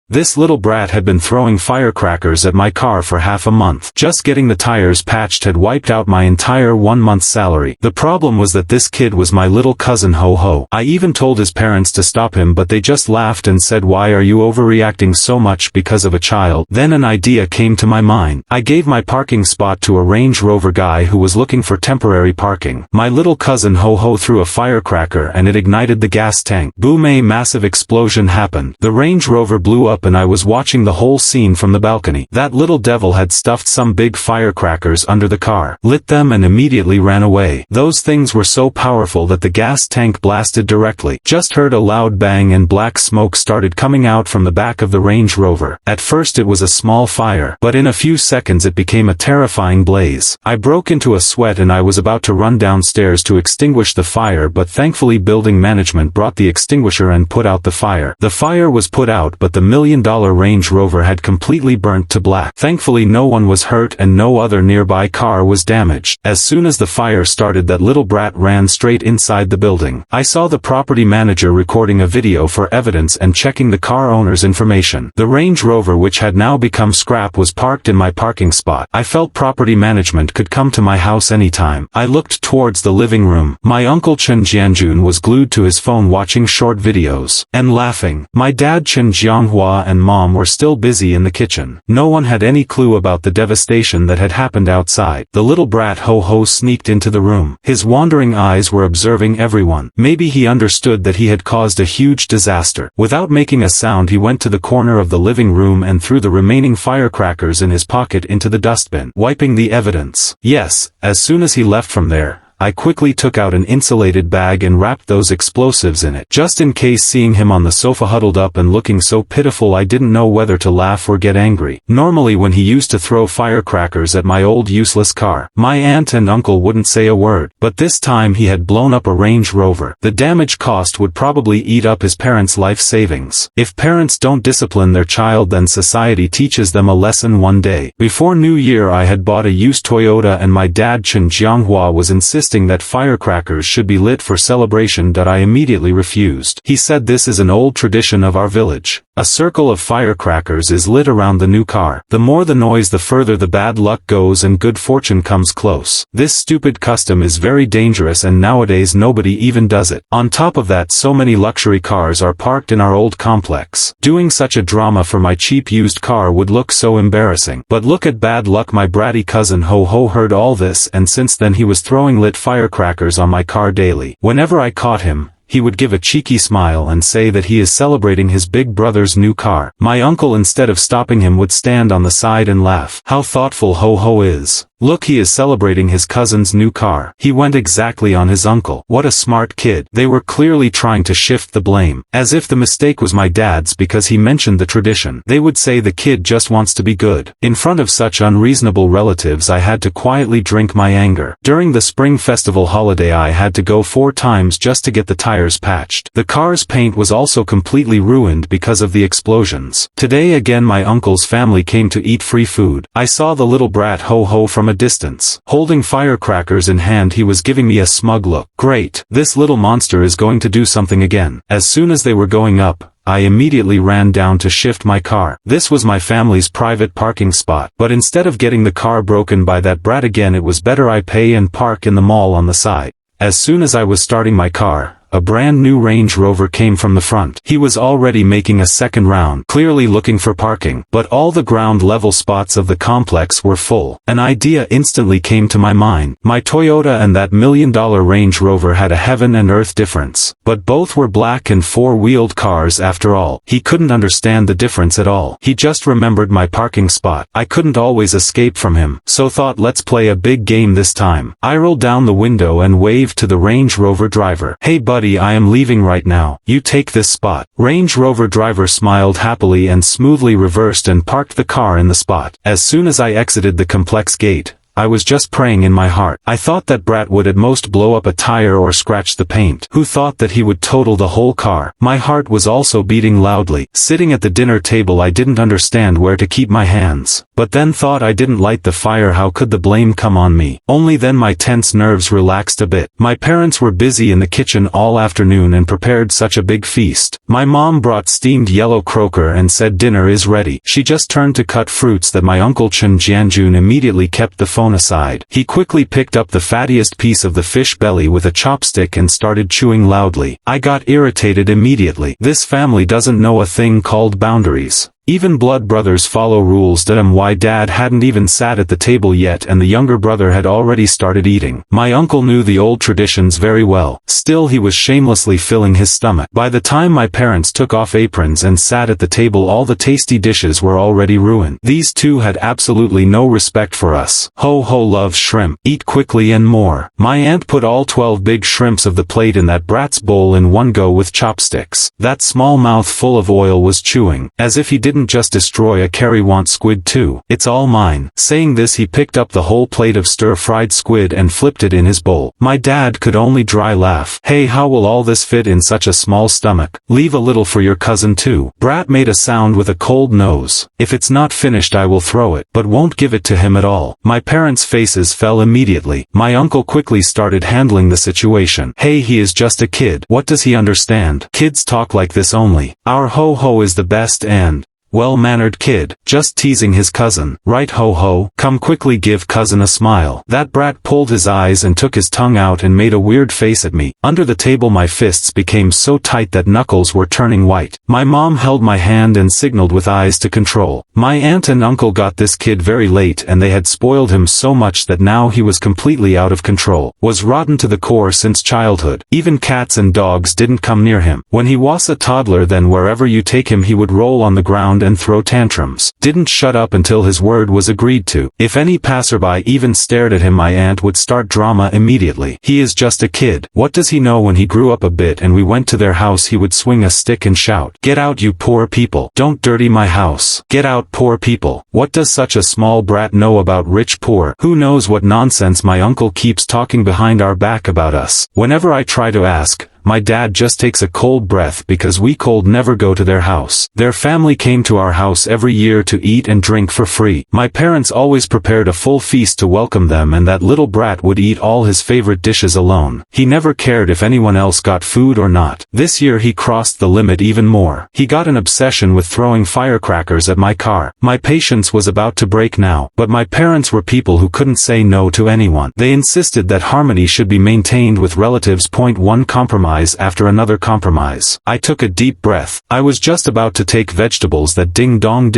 This little brat had been throwing firecrackers at my car for half a month. Just getting the tires patched had wiped out my entire 1 month's salary. The problem was that this kid was my little cousin Ho-Ho. I even told his parents to stop him, but they just laughed and said, "Why are you overreacting so much because of a child?" Then an idea came to my mind. I gave my parking spot to a Range Rover guy who was looking for temporary parking. My little cousin Ho-Ho threw a firecracker and it ignited the gas tank. Boom! A massive explosion happened. The Range Rover blew up and I was watching the whole scene from the balcony. That little devil had stuffed some big firecrackers under the car, lit them and immediately ran away. Those things were so powerful that the gas tank blasted directly. Just heard a loud bang and black smoke started coming out from the back of the Range Rover. At first it was a small fire, but in a few seconds it became a terrifying blaze. I broke into a sweat and I was about to run downstairs to extinguish the fire, but thankfully building management brought the extinguisher and put out the fire. The fire was put out, but the $1 million Range Rover had completely burnt to black. Thankfully no one was hurt and no other nearby car was damaged. As soon as the fire started, that little brat ran straight inside the building. I saw the property manager recording a video for evidence and checking the car owner's information. The Range Rover, which had now become scrap, was parked in my parking spot. I felt property management could come to my house anytime. I looked towards the living room. My uncle Chen Jianjun was glued to his phone watching short videos and laughing. My dad Chen Jianghua and mom were still busy in the kitchen. No one had any clue about the devastation that had happened outside. The little brat Ho-Ho sneaked into the room. His wandering eyes were observing everyone. Maybe he understood that he had caused a huge disaster. Without making a sound, he went to the corner of the living room and threw the remaining firecrackers in his pocket into the dustbin, wiping the evidence. Yes, as soon as he left from there, I quickly took out an insulated bag and wrapped those explosives in it, just in case. Seeing him on the sofa huddled up and looking so pitiful, I didn't know whether to laugh or get angry. Normally when he used to throw firecrackers at my old useless car, my aunt and uncle wouldn't say a word, but this time he had blown up a Range Rover. The damage cost would probably eat up his parents' life savings. If parents don't discipline their child, then society teaches them a lesson one day. Before New Year I had bought a used Toyota and my dad Chen Jianghua was insisting that firecrackers should be lit for celebration, that I immediately refused. He said this is an old tradition of our village. A circle of firecrackers is lit around the new car. The more the noise, the further the bad luck goes and good fortune comes close. This stupid custom is very dangerous and nowadays nobody even does it. On top of that, so many luxury cars are parked in our old complex. Doing such a drama for my cheap used car would look so embarrassing. But look at bad luck, my bratty cousin Ho-Ho heard all this, and since then he was throwing lit firecrackers on my car daily. Whenever I caught him, he would give a cheeky smile and say that he is celebrating his big brother's new car. My uncle, instead of stopping him, would stand on the side and laugh. How thoughtful Ho-Ho is. Look, he is celebrating his cousin's new car. He went exactly on his uncle. What a smart kid. They were clearly trying to shift the blame, as if the mistake was my dad's because he mentioned the tradition. They would say the kid just wants to be good. In front of such unreasonable relatives I had to quietly drink my anger. During the Spring Festival holiday I had to go 4 times just to get the tires patched. The car's paint was also completely ruined because of the explosions. Today again my uncle's family came to eat free food. I saw the little brat Ho-Ho from a distance. Holding firecrackers in hand, he was giving me a smug look. Great, this little monster is going to do something again. As soon as they were going up, I immediately ran down to shift my car. This was my family's private parking spot, but instead of getting the car broken by that brat again, it was better I pay and park in the mall on the side. As soon as I was starting my car, a brand new Range Rover came from the front. He was already making a second round, clearly looking for parking, but all the ground level spots of the complex were full. An idea instantly came to my mind. My Toyota and that $1 million Range Rover had a heaven and earth difference, but both were black and 4-wheeled cars after all. He couldn't understand the difference at all. He just remembered my parking spot. I couldn't always escape from him, so thought, let's play a big game this time. I rolled down the window and waved to the Range Rover driver. Hey buddy, I am leaving right now. You take this spot. Range Rover driver smiled happily and smoothly reversed and parked the car in the spot. As soon as I exited the complex gate, I was just praying in my heart. I thought that brat would at most blow up a tire or scratch the paint. Who thought that he would total the whole car? My heart was also beating loudly. Sitting at the dinner table, I didn't understand where to keep my hands. But then thought I didn't light the fire, how could the blame come on me? Only then my tense nerves relaxed a bit. My parents were busy in the kitchen all afternoon and prepared such a big feast. My mom brought steamed yellow croaker and said dinner is ready. She just turned to cut fruits that my uncle Chun Jianjun immediately kept the phone aside. He quickly picked up the fattiest piece of the fish belly with a chopstick and started chewing loudly. I got irritated immediately. This family doesn't know a thing called boundaries. Even blood brothers follow rules. My dad hadn't even sat at the table yet and the younger brother had already started eating. My uncle knew the old traditions very well. Still he was shamelessly filling his stomach. By the time my parents took off aprons and sat at the table, all the tasty dishes were already ruined. These two had absolutely no respect for us. Ho ho loves shrimp. Eat quickly and more. My aunt put all 12 big shrimps of the plate in that brat's bowl in one go with chopsticks. That small mouth full of oil was chewing. As if he didn't just destroy a carry, want squid too. It's all mine. Saying this, he picked up the whole plate of stir-fried squid and flipped it in his bowl. My dad could only dry laugh. Hey, how will all this fit in such a small stomach? Leave a little for your cousin too. Brat made a sound with a cold nose. If it's not finished I will throw it, but won't give it to him at all. My parents' faces fell immediately. My uncle quickly started handling the situation. Hey, he is just a kid. What does he understand? Kids talk like this only. Our ho-ho is the best and well-mannered kid, just teasing his cousin. Right, ho-ho? Come quickly, give cousin a smile. That brat pulled his eyes and took his tongue out and made a weird face at me. Under the table my fists became so tight that knuckles were turning white. My mom held my hand and signaled with eyes to control. My aunt and uncle got this kid very late and they had spoiled him so much that now he was completely out of control. Was rotten to the core since childhood. Even cats and dogs didn't come near him. When he was a toddler, then wherever you take him he would roll on the ground and throw tantrums. Didn't shut up until his word was agreed to. If any passerby even stared at him, my aunt would start drama immediately. He is just a kid. What does he know? When he grew up a bit and we went to their house, he would swing a stick and shout, "Get out, you poor people. Don't dirty my house. Get out, poor people." What does such a small brat know about rich poor? Who knows what nonsense my uncle keeps talking behind our back about us. Whenever I try to ask, my dad just takes a cold breath because we cold never go to their house. Their family came to our house every year to eat and drink for free. My parents always prepared a full feast to welcome them, and that little brat would eat all his favorite dishes alone. He never cared if anyone else got food or not. This year he crossed the limit even more. He got an obsession with throwing firecrackers at my car. My patience was about to break now, but my parents were people who couldn't say no to anyone. They insisted that harmony should be maintained with relatives. One compromise after another compromise. I took a deep breath. I was just about to take vegetables that ding dong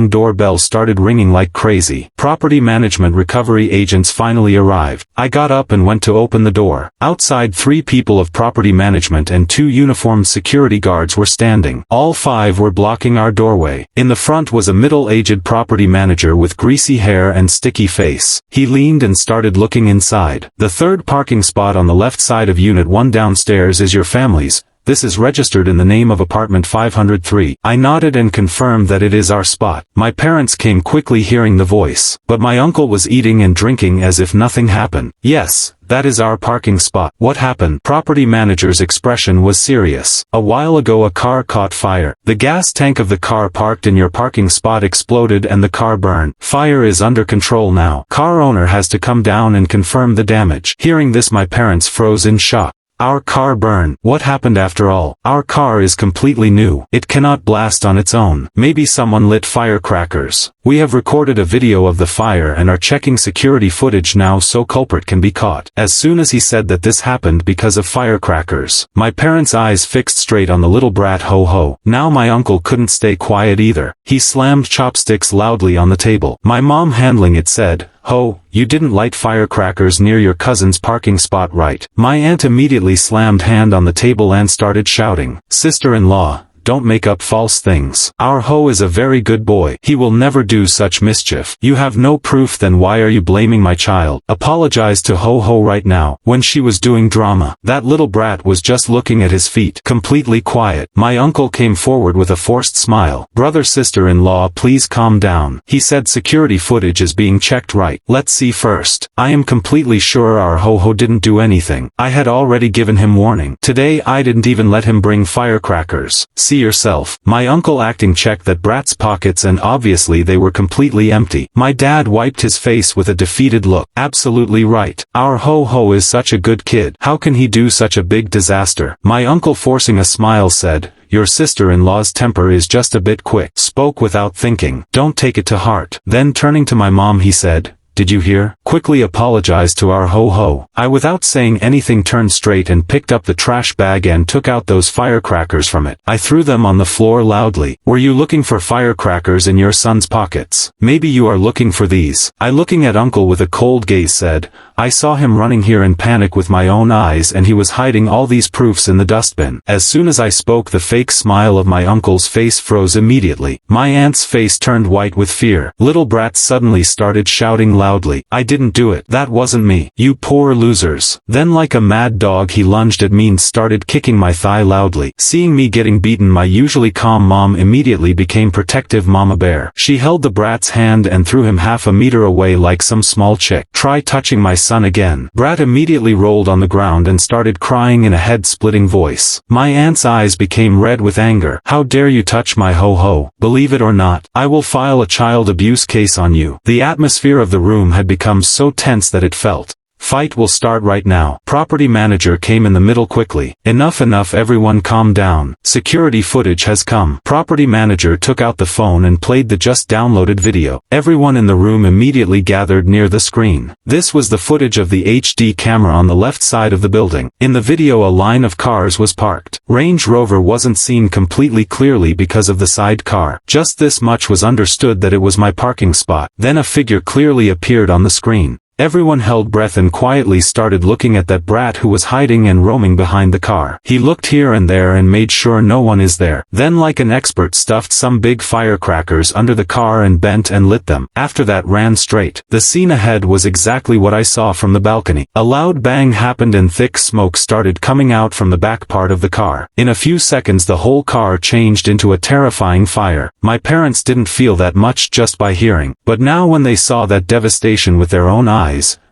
doorbell started ringing like crazy. Property management recovery agents finally arrived. I got up and went to open the door. Outside, 3 people of property management and 2 uniformed security guards were standing. All 5 were blocking our doorway. In the front was a middle-aged property manager with greasy hair and sticky face. He leaned and started looking inside. The third parking spot on the left side of Unit 1 downstairs is your family's. This is registered in the name of apartment 503. I nodded and confirmed that it is our spot. My parents came quickly hearing the voice, but my uncle was eating and drinking as if nothing happened. Yes, that is our parking spot. What happened? Property manager's expression was serious. A while ago a car caught fire. The gas tank of the car parked in your parking spot exploded and the car burned. Fire is under control now. Car owner has to come down and confirm the damage. Hearing this, my parents froze in shock. Our car burned. What happened after all? Our car is completely new. It cannot blast on its own. Maybe someone lit firecrackers. We have recorded a video of the fire and are checking security footage now so culprit can be caught. As soon as he said that this happened because of firecrackers, my parents' eyes fixed straight on the little brat. Ho ho. Now my uncle couldn't stay quiet either. He slammed chopsticks loudly on the table. My mom, handling it, said, "Ho, you didn't light firecrackers near your cousin's parking spot, right?" My aunt immediately slammed hand on the table and started shouting, "Sister-in-law, don't make up false things. Our Ho is a very good boy. He will never do such mischief. You have no proof, then why are you blaming my child? Apologize to Ho Ho right now. When she was doing drama, that little brat was just looking at his feet, completely quiet. My uncle came forward with a forced smile. Brother, sister-in-law, please calm down. He said security footage is being checked, right? Let's see first. I am completely sure our Ho Ho didn't do anything. I had already given him warning. Today I didn't even let him bring firecrackers. See yourself. My uncle acting checked that brat's pockets and obviously they were completely empty. My dad wiped his face with a defeated look. Absolutely right. Our Ho Ho is such a good kid. How can he do such a big disaster? My uncle, forcing a smile, said, your sister-in-law's temper is just a bit quick. Spoke without thinking. Don't take it to heart. Then turning to my mom he said, did you hear? Quickly apologized to our Ho Ho. I, without saying anything, turned straight and picked up the trash bag and took out those firecrackers from it. I threw them on the floor loudly. Were you looking for firecrackers in your son's pockets? Maybe you are looking for these. I, looking at uncle with a cold gaze, said, I saw him running here in panic with my own eyes, and he was hiding all these proofs in the dustbin. As soon as I spoke, the fake smile of my uncle's face froze immediately. My aunt's face turned white with fear. Little brat suddenly started shouting loudly, I didn't do it. That wasn't me. You poor losers. Then like a mad dog he lunged at me and started kicking my thigh loudly. Seeing me getting beaten, my usually calm mom immediately became protective mama bear. She held the brat's hand and threw him half a meter away like some small chick. Try touching my son again. Brat immediately rolled on the ground and started crying in a head-splitting voice. My aunt's eyes became red with anger. How dare you touch my Ho Ho? Believe it or not, I will file a child abuse case on you. The atmosphere of the room had become so tense that it felt. Fight will start right now. Property manager came in the middle quickly. Enough, everyone calm down. Security footage has come. Property manager took out the phone and played the just downloaded video. Everyone in the room immediately gathered near the screen. This was the footage of the HD camera on the left side of the building. In the video, a line of cars was parked. Range Rover wasn't seen completely clearly because of the side car. Just this much was understood, that it was my parking spot. Then a figure clearly appeared on the screen. Everyone held breath and quietly started looking at that brat who was hiding and roaming behind the car. He looked here and there and made sure no one is there. Then like an expert stuffed some big firecrackers under the car and bent and lit them. After that ran straight. The scene ahead was exactly what I saw from the balcony. A loud bang happened and thick smoke started coming out from the back part of the car. In a few seconds the whole car changed into a terrifying fire. My parents didn't feel that much just by hearing, but now when they saw that devastation with their own eyes,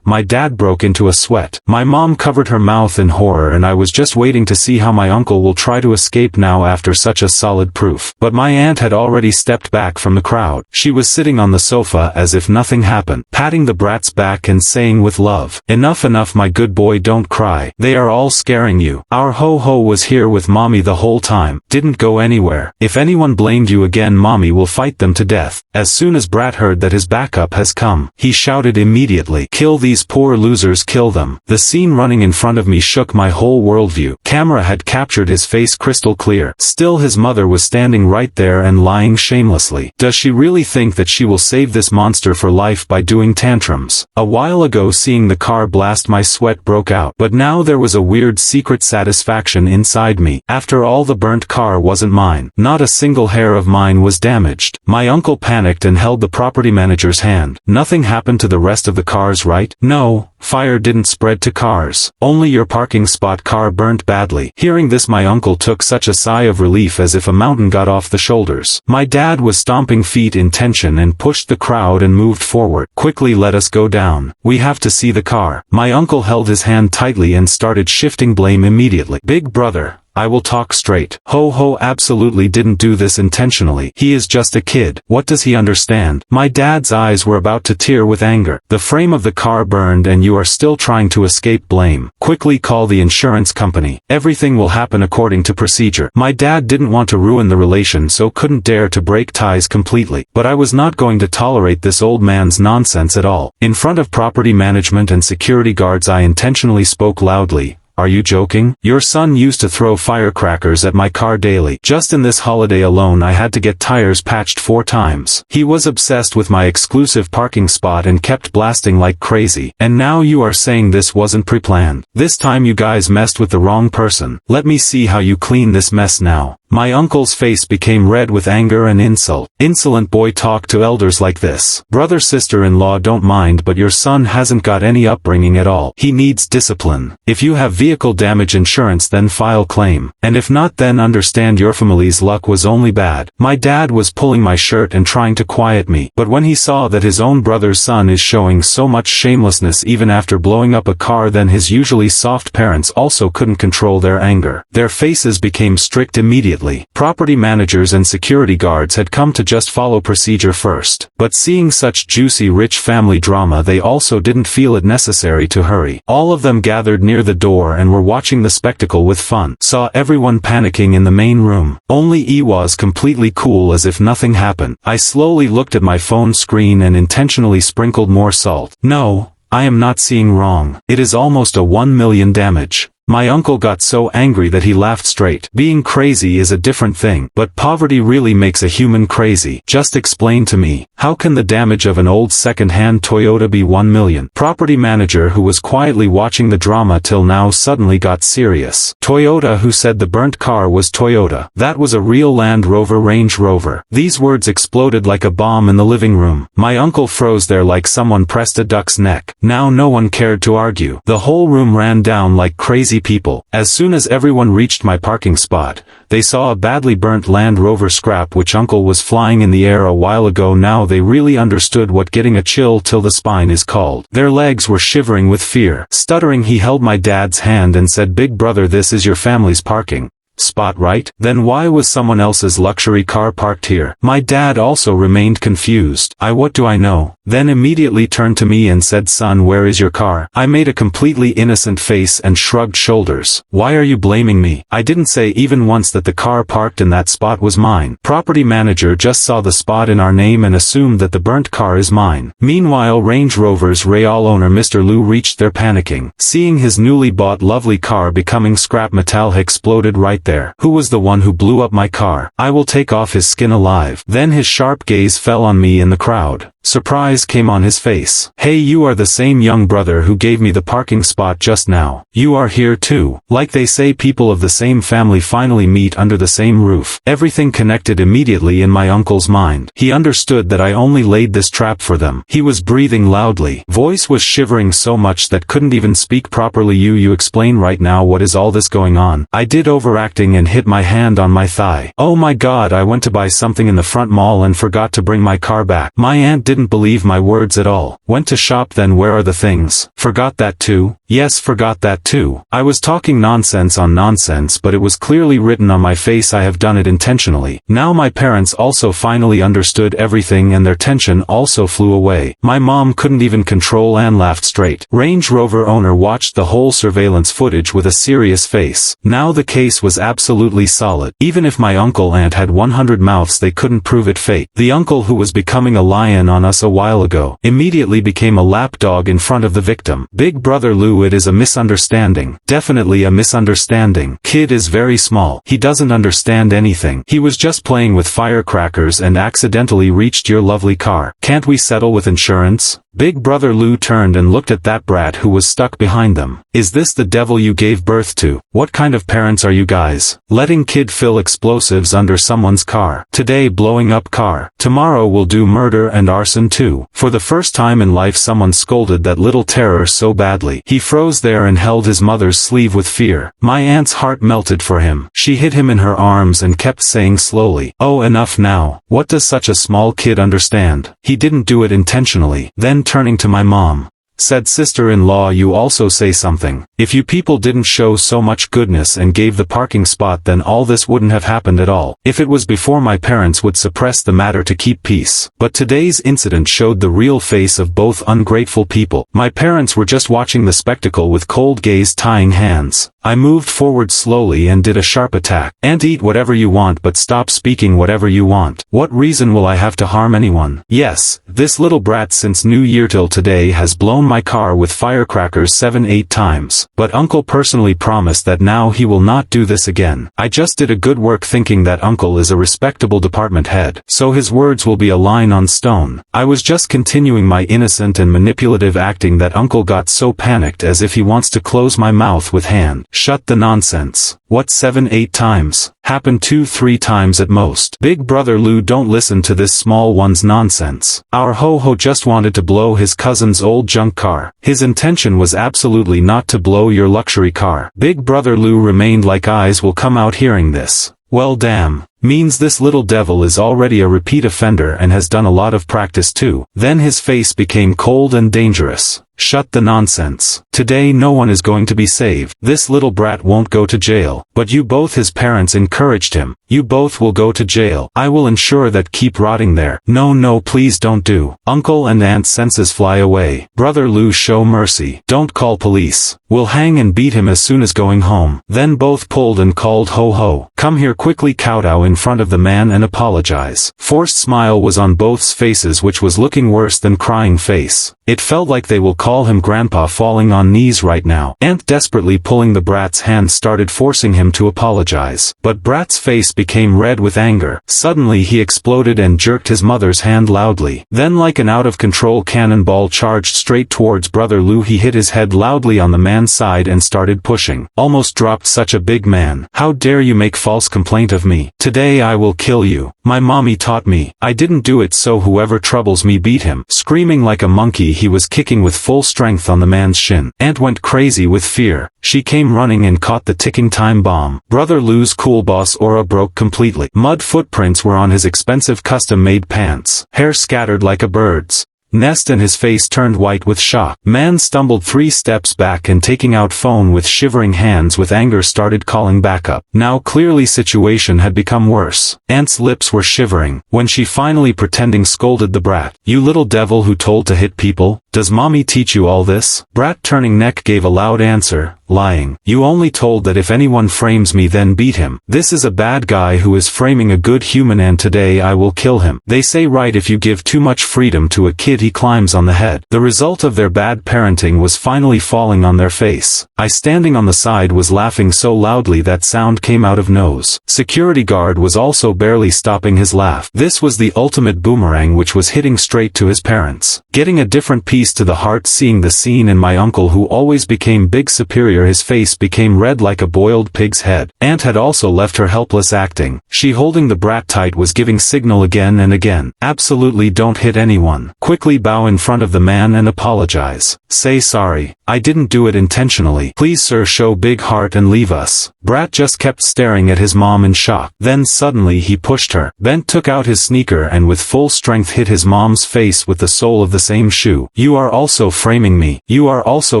my dad broke into a sweat. My mom covered her mouth in horror, and I was just waiting to see how my uncle will try to escape now after such a solid proof. But my aunt had already stepped back from the crowd. She was sitting on the sofa as if nothing happened, patting the brat's back and saying with love, enough, my good boy, don't cry. They are all scaring you. Our Ho Ho was here with mommy the whole time. Didn't go anywhere. If anyone blamed you again, mommy will fight them to death. As soon as brat heard that his backup has come, he shouted immediately, kill these poor losers, kill them. The scene running in front of me shook my whole worldview. Camera had captured his face crystal clear. Still his mother was standing right there and lying shamelessly. Does she really think that she will save this monster for life by doing tantrums? A while ago, seeing the car blast, my sweat broke out. But now there was a weird secret satisfaction inside me. After all, the burnt car wasn't mine. Not a single hair of mine was damaged. My uncle panicked and held the property manager's hand. Nothing happened to the rest of the cars, right? No, fire didn't spread to cars. Only your parking spot car burnt badly. Hearing this, my uncle took such a sigh of relief as if a mountain got off the shoulders. My dad was stomping feet in tension and pushed the crowd and moved forward. Quickly, let us go down. We have to see the car. My uncle held his hand tightly and started shifting blame immediately. Big brother, I will talk straight. Ho Ho absolutely didn't do this intentionally. He is just a kid. What does he understand? My dad's eyes were about to tear with anger. The frame of the car burned and you are still trying to escape blame. Quickly call the insurance company. Everything will happen according to procedure. My dad didn't want to ruin the relation, so couldn't dare to break ties completely. But I was not going to tolerate this old man's nonsense at all. In front of property management and security guards, I intentionally spoke loudly. Are you joking? Your son used to throw firecrackers at my car daily. Just in this holiday alone I had to get tires patched 4 times. He was obsessed with my exclusive parking spot and kept blasting like crazy. And now you are saying this wasn't pre-planned. This time you guys messed with the wrong person. Let me see how you clean this mess now. My uncle's face became red with anger and insult. Insolent boy, talk to elders like this. Brother sister-in-law don't mind, but your son hasn't got any upbringing at all. He needs discipline. If you have vehicle damage insurance then file claim. And if not then understand your family's luck was only bad. My dad was pulling my shirt and trying to quiet me. But when he saw that his own brother's son is showing so much shamelessness even after blowing up a car, then his usually soft parents also couldn't control their anger. Their faces became strict immediately. Property managers and security guards had come to just follow procedure first. But seeing such juicy rich family drama, they also didn't feel it necessary to hurry. All of them gathered near the door and were watching the spectacle with fun. Saw everyone panicking in the main room. Only E was completely cool as if nothing happened. I slowly looked at my phone screen and intentionally sprinkled more salt. No, I am not seeing wrong. It is almost a 1 million damage. My uncle got so angry that he laughed straight. Being crazy is a different thing, but poverty really makes a human crazy. Just explain to me, how can the damage of an old second-hand Toyota be 1 million? Property manager who was quietly watching the drama till now suddenly got serious. Toyota? Who said the burnt car was Toyota? That was a real Land Rover, Range Rover. These words exploded like a bomb in the living room. My uncle froze there like someone pressed a duck's neck. Now no one cared to argue. The whole room ran down like crazy people. As soon as everyone reached my parking spot, they saw a badly burnt Land Rover scrap which uncle was flying in the air a while ago. Now they really understood what getting a chill till the spine is called. Their legs were shivering with fear. Stuttering, he held my dad's hand and said, "Big brother, this is your family's parking spot, right? Then why was someone else's luxury car parked here?" My dad also remained confused. What do I know? Then immediately turned to me and said, "Son, where is your car?" I made a completely innocent face and shrugged shoulders. "Why are you blaming me? I didn't say even once that the car parked in that spot was mine. Property manager just saw the spot in our name and assumed that the burnt car is mine." Meanwhile, Range Rover's real owner Mr. Liu reached there panicking. Seeing his newly bought lovely car becoming scrap metal, he exploded right there. "Who was the one who blew up my car? I will take off his skin alive." Then his sharp gaze fell on me in the crowd. Surprise came on his face. "Hey, you are the same young brother who gave me the parking spot just now. You are here too." Like they say, people of the same family finally meet under the same roof. Everything connected immediately in my uncle's mind. He understood that I only laid this trap for them. He was breathing loudly. Voice was shivering so much that couldn't even speak properly. You explain right now, what is all this going on?" I did overacting and hit my hand on my thigh. "Oh my god, I went to buy something in the front mall and forgot to bring my car back." My aunt didn't believe my words at all. "Went to shop, then where are the things? Forgot that too?" "Yes, forgot that too." I was talking nonsense on nonsense, but it was clearly written on my face. I have done it intentionally. Now my parents also finally understood everything and their tension also flew away. My mom couldn't even control and laughed straight. Range Rover owner watched the whole surveillance footage with a serious face. Now the case was absolutely solid. Even if my uncle aunt had 100 mouths, they couldn't prove it fake. The uncle who was becoming a lion on us a while ago immediately became a lapdog in front of the victim. "Big brother Lou, it is a misunderstanding. Definitely a misunderstanding. Kid is very small. He doesn't understand anything. He was just playing with firecrackers and accidentally reached your lovely car. Can't we settle with insurance?" Big brother Lou turned and looked at that brat who was stuck behind them. "Is this the devil you gave birth to? What kind of parents are you guys? Letting kid fill explosives under someone's car. Today blowing up car. Tomorrow we'll do murder and arson too." For the first time in life someone scolded that little terror so badly. He froze there and held his mother's sleeve with fear. My aunt's heart melted for him. She hid him in her arms and kept saying slowly, "Oh, enough now. What does such a small kid understand? He didn't do it intentionally." Then turning to my mom, said, "Sister-in-law, you also say something. If you people didn't show so much goodness and gave the parking spot, then all this wouldn't have happened at all. If it was before, my parents would suppress the matter to keep peace. But today's incident showed the real face of both ungrateful people." My parents were just watching the spectacle with cold gaze, tying hands. I moved forward slowly and did a sharp attack. "Aunt, eat whatever you want, but stop speaking whatever you want. What reason will I have to harm anyone? Yes, this little brat since New Year till today has blown my car with firecrackers 7-8 times. But uncle personally promised that now he will not do this again. I just did a good work thinking that uncle is a respectable department head, so his words will be a line on stone. I was just continuing my innocent and manipulative acting that uncle got so panicked as if he wants to close my mouth with hand. "Shut the nonsense. What 7-8 times? Happened 2-3 times at most. Big brother Lou, don't listen to this small one's nonsense. Our ho-ho just wanted to blow his cousin's old junk car. His intention was absolutely not to blow your luxury car. Big brother Lou remained like eyes will come out hearing this. Well damn. Means this little devil is already a repeat offender and has done a lot of practice too. Then his face became cold and dangerous. Shut the nonsense. Today no one is going to be saved. This little brat won't go to jail. But you both, his parents, encouraged him. You both will go to jail. I will ensure that. Keep rotting there. No, please don't do. Uncle and aunt's senses fly away. Brother Lou, show mercy. Don't call police. We'll hang and beat him as soon as going home. Then both pulled and called ho-ho. Come here quickly, kowtow in front of the man and apologize. Forced smile was on both's faces, which was looking worse than crying face. It felt like they will call him grandpa, falling on knees right now. Aunt desperately pulling the brat's hand started forcing him to apologize. But brat's face became red with anger. Suddenly he exploded and jerked his mother's hand loudly. Then like an out-of-control cannonball charged straight towards brother Lou. He hit his head loudly on the man's side and started pushing. Almost dropped such a big man. How dare you make false complaint of me? Today I will kill you. My mommy taught me. I didn't do it, so whoever troubles me beat him. Screaming like a monkey, he was kicking with full strength on the man's shin. Aunt went crazy with fear. She came running and caught the ticking time bomb. Brother Lou's cool boss aura broke completely. Mud footprints were on his expensive custom-made pants. Hair scattered like a bird's nest and his face turned white with shock. Man stumbled 3 steps back and taking out phone with shivering hands with anger started calling backup. Now clearly situation had become worse. Aunt's lips were shivering. When she finally pretending scolded the brat. You little devil who told to hit people? Does mommy teach you all this? Brat turning neck gave a loud answer. Lying. You only told that if anyone frames me then beat him. This is a bad guy who is framing a good human and today I will kill him. They say right, if you give too much freedom to a kid he climbs on the head. The result of their bad parenting was finally falling on their face. I standing on the side was laughing so loudly that sound came out of nose. Security guard was also barely stopping his laugh. This was the ultimate boomerang which was hitting straight to his parents. Getting a different piece to the heart seeing the scene, and my uncle who always became big superior, his face became red like a boiled pig's head. Aunt had also left her helpless acting. She holding the brat tight was giving signal again and again. Absolutely don't hit anyone. Quickly bow in front of the man and apologize. Say sorry. I didn't do it intentionally. Please sir, show big heart and leave us. Brat just kept staring at his mom in shock. Then suddenly he pushed her. Bent took out his sneaker and with full strength hit his mom's face with the sole of the same shoe. You are also framing me. You are also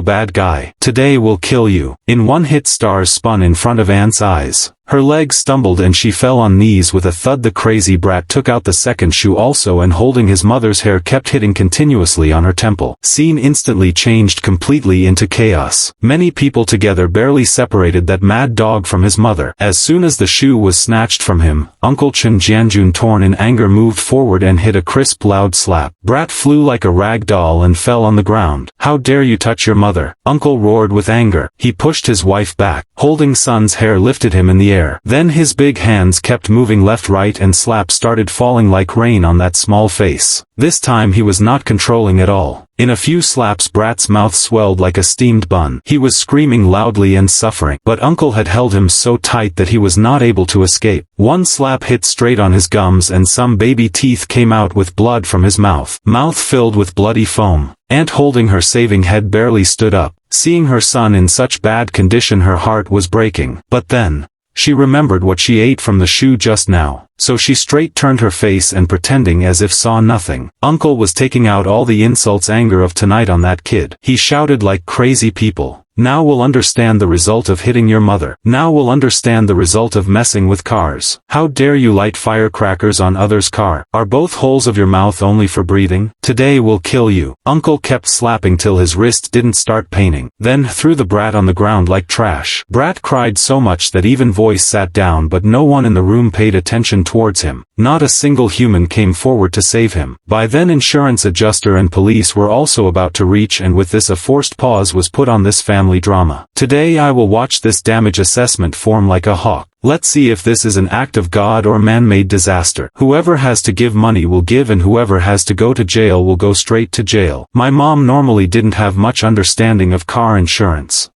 bad guy. Today we'll kill you. In one hit stars spun in front of Aunt's eyes. Her legs stumbled and she fell on knees with a thud. The crazy brat took out the second shoe also and holding his mother's hair kept hitting continuously on her temple. Scene instantly changed completely into chaos. Many people together barely separated that mad dog from his mother. As soon as the shoe was snatched from him, Uncle Chen Jianjun torn in anger moved forward and hit a crisp loud slap. Brat flew like a rag doll and fell on the ground. How dare you touch your mother? Uncle roared with anger. He pushed his wife back. Holding son's hair lifted him in the air. Then his big hands kept moving left right and slaps started falling like rain on that small face. This time he was not controlling at all. In a few slaps Brat's mouth swelled like a steamed bun. He was screaming loudly and suffering. But Uncle had held him so tight that he was not able to escape. One slap hit straight on his gums and some baby teeth came out with blood from his mouth. Mouth filled with bloody foam. Aunt holding her saving head barely stood up. Seeing her son in such bad condition her heart was breaking. But then she remembered what she ate from the shoe just now, so she straight turned her face and pretending as if saw nothing. Uncle was taking out all the insults anger of tonight on that kid. He shouted like crazy people. Now we'll understand the result of hitting your mother. Now we'll understand the result of messing with cars. How dare you light firecrackers on others' car? Are both holes of your mouth only for breathing? Today we'll kill you. Uncle kept slapping till his wrist didn't start paining. Then threw the brat on the ground like trash. Brat cried so much that even voice sat down, but no one in the room paid attention towards him. Not a single human came forward to save him. By then insurance adjuster and police were also about to reach, and with this a forced pause was put on this family drama. Today I will watch this damage assessment form like a hawk. Let's see if this is an act of God or man-made disaster. Whoever has to give money will give and whoever has to go to jail will go straight to jail. My mom normally didn't have much understanding of car insurance.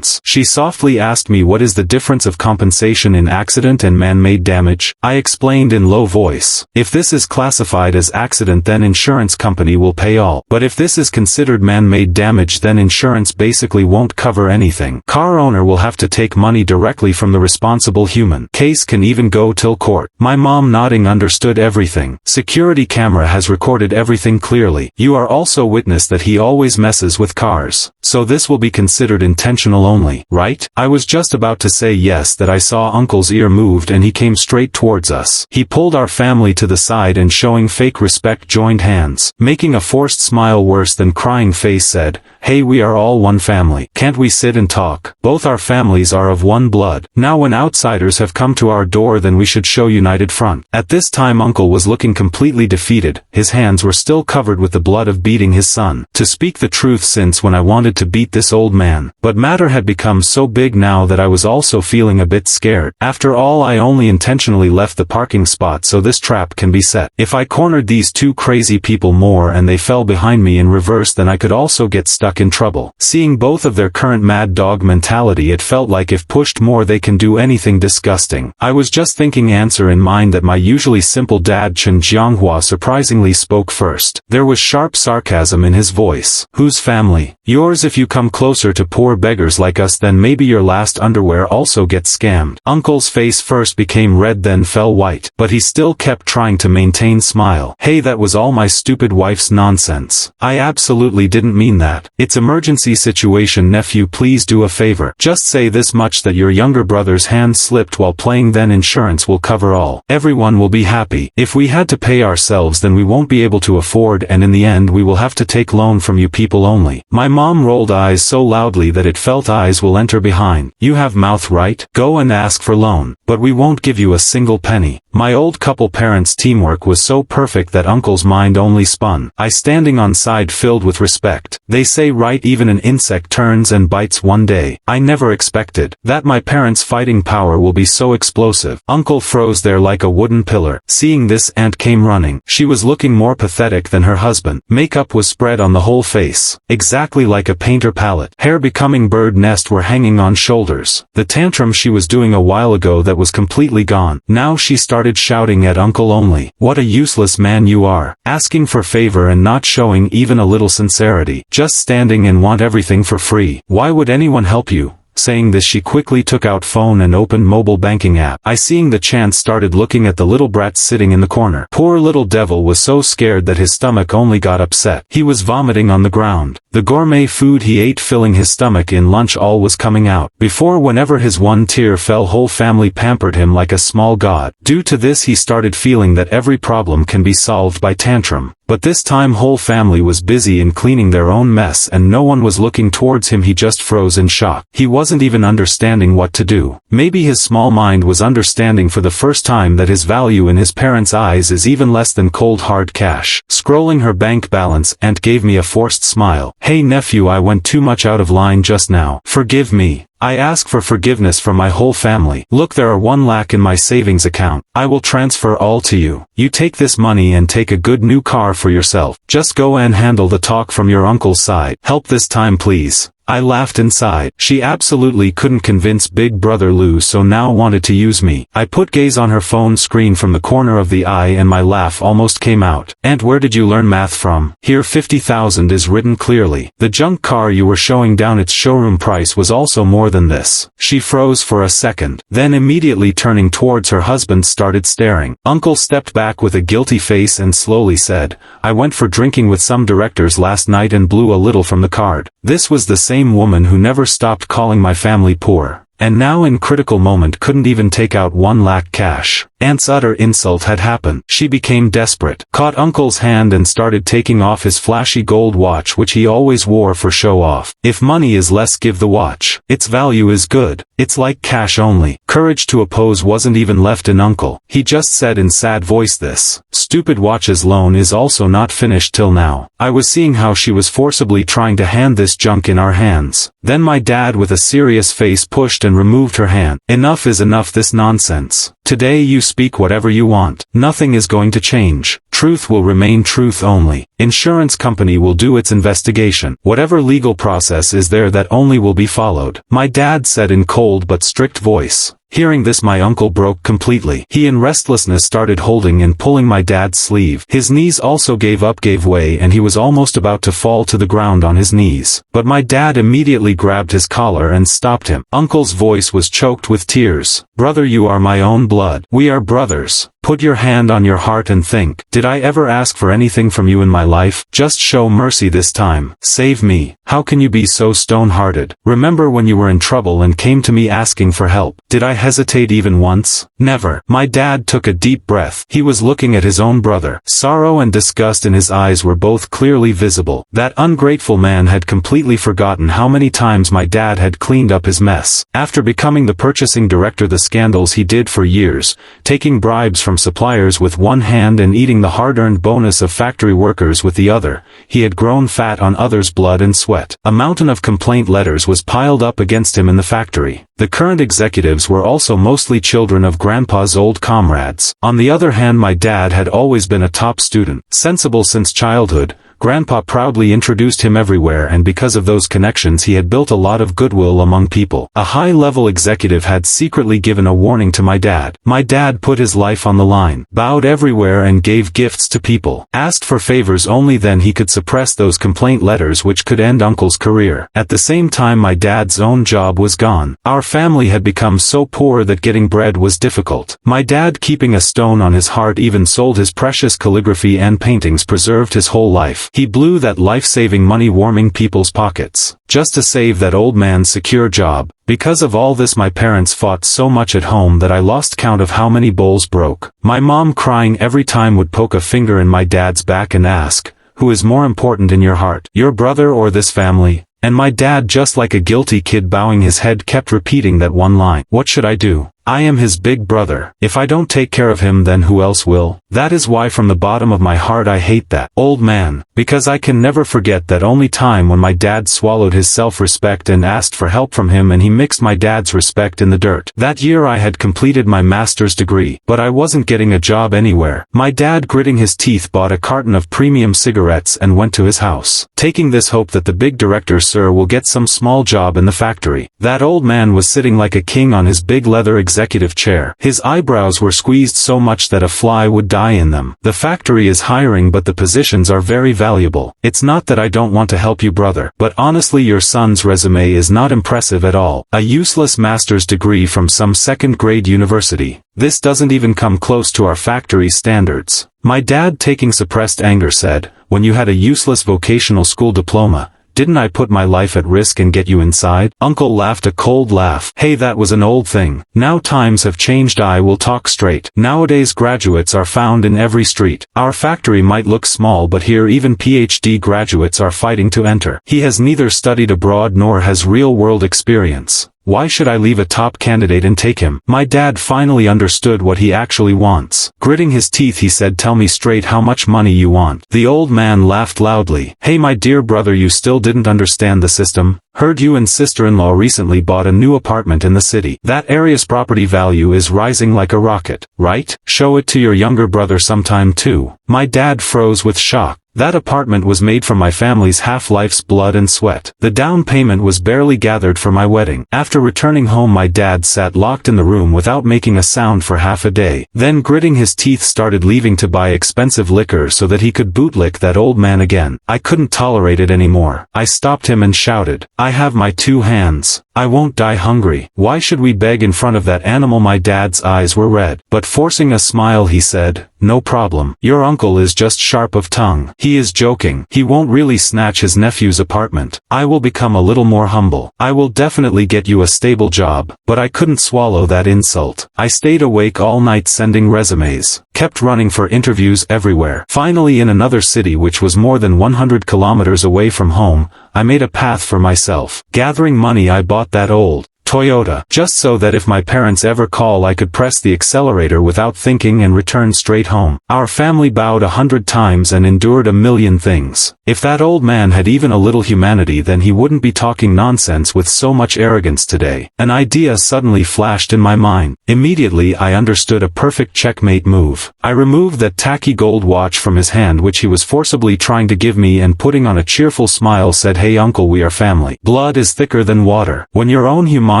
She softly asked me what is the difference of compensation in accident and man-made damage. I explained in low voice. If this is classified as accident then insurance company will pay all. But if this is considered man-made damage then insurance basically won't cover anything. Car owner will have to take money directly from the responsible human. Case can even go till court. My mom nodding understood everything. Security camera has recorded everything clearly. You are also witness that he always messes with cars. So this will be considered intentional only, right? I was just about to say yes that I saw uncle's ear moved and he came straight towards us. He pulled our family to the side and showing fake respect joined hands. Making a forced smile worse than crying face said, "Hey, we are all one family. Can't we sit and talk? Both our families are of one blood. Now when outsiders have come to our door then we should show united front." At this time uncle was looking completely defeated. His hands were still covered with the blood of beating his son. To speak the truth since when I wanted to beat this old man. But matter had become so big now that I was also feeling a bit scared. After all I only intentionally left the parking spot so this trap can be set. If I cornered these two crazy people more and they fell behind me in reverse then I could also get stuck in trouble. Seeing both of their current mad dog mentality it felt like if pushed more they can do anything disgusting. I was just thinking answer in mind that my usually simple dad Chen Jianghua surprisingly spoke first. There was sharp sarcasm in his voice. Whose family? Yours. If you come closer to poor beggars like us then maybe your last underwear also gets scammed. Uncle's face first became red then fell white, but he still kept trying to maintain smile. Hey, that was all my stupid wife's nonsense. I absolutely didn't mean that. It's emergency situation nephew, please do a favor. Just say this much that your younger brother's hand slipped while playing then insurance will cover all. Everyone will be happy. If we had to pay ourselves then we won't be able to afford and in the end we will have to take loan from you people only. My mom rolled eyes so loudly that it felt eyes will enter behind. You have mouth right? Go and ask for loan. But we won't give you a single penny. My old couple parents' teamwork was so perfect that uncle's mind only spun. I standing on side filled with respect. They say right even an insect turns and bites one day. I never expected that my parents' fighting power will be so explosive. Uncle froze there like a wooden pillar. Seeing this aunt came running. She was looking more pathetic than her husband. Makeup was spread on the whole face. Exactly like a painter palette. Hair becoming bird nest were hanging on shoulders. The tantrum she was doing a while ago that was completely gone. Now she started shouting at uncle only. What a useless man you are. Asking for favor and not showing even a little sincerity. Just standing and want everything for free. Why would anyone help you? Saying this she quickly took out phone and opened mobile banking app. I seeing the chance started looking at the little brat sitting in the corner. Poor little devil was so scared that his stomach only got upset. He was vomiting on the ground. The gourmet food he ate filling his stomach in lunch all was coming out. Before whenever his one tear fell whole family pampered him like a small god. Due to this he started feeling that every problem can be solved by tantrum. But this time whole family was busy in cleaning their own mess and no one was looking towards him. He just froze in shock. He wasn't even understanding what to do. Maybe his small mind was understanding for the first time that his value in his parents' eyes is even less than cold hard cash. Scrolling her bank balance, aunt gave me a forced smile. Hey nephew, I went too much out of line just now. Forgive me. I ask for forgiveness from my whole family. Look, there are 1 lakh in my savings account. I will transfer all to you. You take this money and take a good new car for yourself. Just go and handle the talk from your uncle's side. Help this time please. I laughed inside. She absolutely couldn't convince Big Brother Lou, so now wanted to use me. I put gaze on her phone screen from the corner of the eye and my laugh almost came out. Aunt, where did you learn math from? Here 50,000 is written clearly. The junk car you were showing down its showroom price was also more than this. She froze for a second, then immediately turning towards her husband started staring. Uncle stepped back with a guilty face and slowly said, I went for drinking with some directors last night and blew a little from the card. This was the same woman who never stopped calling my family poor, and now in critical moment couldn't even take out 1 lakh cash. Aunt's utter insult had happened. She became desperate, caught Uncle's hand and started taking off his flashy gold watch which he always wore for show off. If money is less, give the watch. Its value is good. It's like cash only. Courage to oppose wasn't even left in Uncle. He just said in sad voice, this stupid watch's loan is also not finished till now. I was seeing how she was forcibly trying to hand this junk in our hands. Then my dad with a serious face pushed and removed her hand. Enough is enough this nonsense. Today you speak whatever you want. Nothing is going to change. Truth will remain truth only. Insurance company will do its investigation. Whatever legal process is there, that only will be followed. My dad said in cold but strict voice. Hearing this, my uncle broke completely. He in restlessness started holding and pulling my dad's sleeve. His knees also gave way, and he was almost about to fall to the ground on his knees. But my dad immediately grabbed his collar and stopped him. Uncle's voice was choked with tears. Brother, you are my own blood. We are brothers. Put your hand on your heart and think. Did I ever ask for anything from you in my life? Just show mercy this time. Save me. How can you be so stone-hearted? Remember when you were in trouble and came to me asking for help? Did I hesitate even once? Never. My dad took a deep breath. He was looking at his own brother. Sorrow and disgust in his eyes were both clearly visible. That ungrateful man had completely forgotten how many times my dad had cleaned up his mess. After becoming the purchasing director, the scandals he did for years, taking bribes from suppliers with one hand and eating the hard-earned bonus of factory workers with the other, he had grown fat on others' blood and sweat. A mountain of complaint letters was piled up against him in the factory. The current executives were also mostly children of Grandpa's old comrades. On the other hand, my dad had always been a top student, sensible since childhood. Grandpa proudly introduced him everywhere, and because of those connections he had built a lot of goodwill among people. A high-level executive had secretly given a warning to my dad. My dad put his life on the line, bowed everywhere and gave gifts to people, asked for favors. Only then he could suppress those complaint letters which could end Uncle's career. At the same time, my dad's own job was gone. Our family had become so poor that getting bread was difficult. My dad, keeping a stone on his heart, even sold his precious calligraphy and paintings preserved his whole life. He blew that life-saving money warming people's pockets, just to save that old man's secure job. Because of all this, my parents fought so much at home that I lost count of how many bowls broke. My mom, crying every time, would poke a finger in my dad's back and ask, "Who is more important in your heart, your brother or this family?" And my dad, just like a guilty kid bowing his head, kept repeating that one line. What should I do? I am his big brother. If I don't take care of him, then who else will? That is why from the bottom of my heart I hate that old man, because I can never forget that only time when my dad swallowed his self-respect and asked for help from him, and he mixed my dad's respect in the dirt. That year I had completed my master's degree, but I wasn't getting a job anywhere. My dad, gritting his teeth, bought a carton of premium cigarettes and went to his house, taking this hope that the big director sir will get some small job in the factory. That old man was sitting like a king on his big leather executive chair. His eyebrows were squeezed so much that a fly would die in them. The factory is hiring, but the positions are very valuable. It's not that I don't want to help you, brother, but honestly your son's resume is not impressive at all. A useless master's degree from some second-grade university. This doesn't even come close to our factory standards. My dad, taking suppressed anger, said, "When you had a useless vocational school diploma, didn't I put my life at risk and get you inside?" Uncle laughed a cold laugh. "Hey, that was an old thing. Now times have changed. I will talk straight. Nowadays graduates are found in every street. Our factory might look small, but here even PhD graduates are fighting to enter. He has neither studied abroad nor has real-world experience. Why should I leave a top candidate and take him?" My dad finally understood what he actually wants. Gritting his teeth, he said, "Tell me straight how much money you want." The old man laughed loudly. "Hey, my dear brother, you still didn't understand the system? Heard you and sister-in-law recently bought a new apartment in the city. That area's property value is rising like a rocket, right? Show it to your younger brother sometime too." My dad froze with shock. That apartment was made from my family's half-life's blood and sweat. The down payment was barely gathered for my wedding. After returning home, my dad sat locked in the room without making a sound for half a day. Then, gritting his teeth, started leaving to buy expensive liquor so that he could bootlick that old man again. I couldn't tolerate it anymore. I stopped him and shouted, "I have my 2 hands. I won't die hungry. Why should we beg in front of that animal?" My dad's eyes were red, but forcing a smile he said, no problem. Your uncle is just sharp of tongue. He is joking. He won't really snatch his nephew's apartment. I will become a little more humble. I will definitely get you a stable job. But I couldn't swallow that insult. I stayed awake all night sending resumes. Kept running for interviews everywhere. Finally, in another city which was more than 100 kilometers away from home, I made a path for myself. Gathering money, I bought that old Toyota, just so that if my parents ever call I could press the accelerator without thinking and return straight home. Our family bowed 100 times and endured a million things. If that old man had even a little humanity, then he wouldn't be talking nonsense with so much arrogance today. An idea suddenly flashed in my mind. Immediately I understood a perfect checkmate move. I removed that tacky gold watch from his hand which he was forcibly trying to give me, and putting on a cheerful smile said, "Hey uncle, we are family. Blood is thicker than water. When your own humanity